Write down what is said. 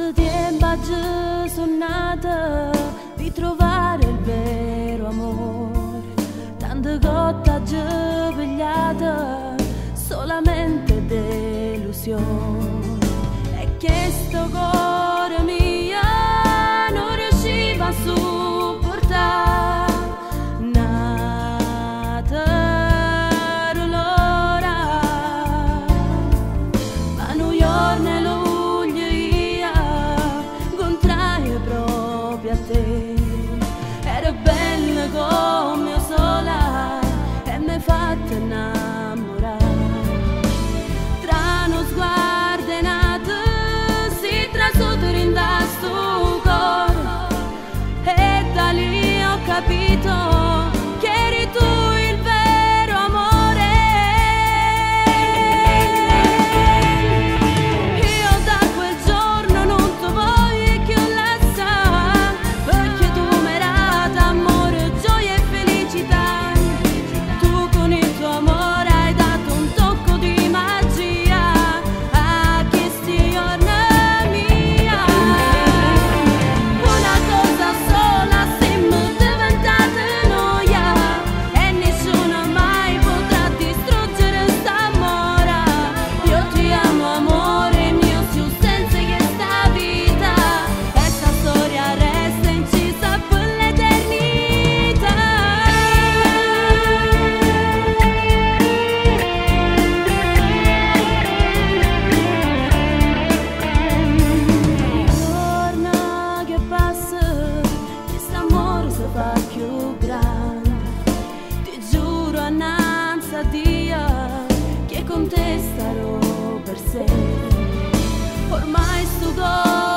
Quando tempo sono nata di trovare il vero amore, tante cotte pigliate, solamente delusione. E che sto cuore mio non riusciva a supportare. Era bella come sola e mi ha fatto innamorare. Tra uno sguardo e nato si trasudere in sto cuore, e da lì ho capito che eri tu il vero amore. Io da quel giorno non ti voglio più lasciare, perché tu merata amore, gioia e felicità. Tu con il tuo amore hai dato un tocco di magia a questi giorni mia. Una cosa sola siamo diventate noia, e nessuno mai potrà distruggere st'amore. Io ti amo amore mio, più senza che sta vita, e sta storia resta incisa per l'eternità. Giorno che passa, questo amore si fa più grande. Ti giuro annanzi a Dio che con te starò per sempre. Ormai sto cuore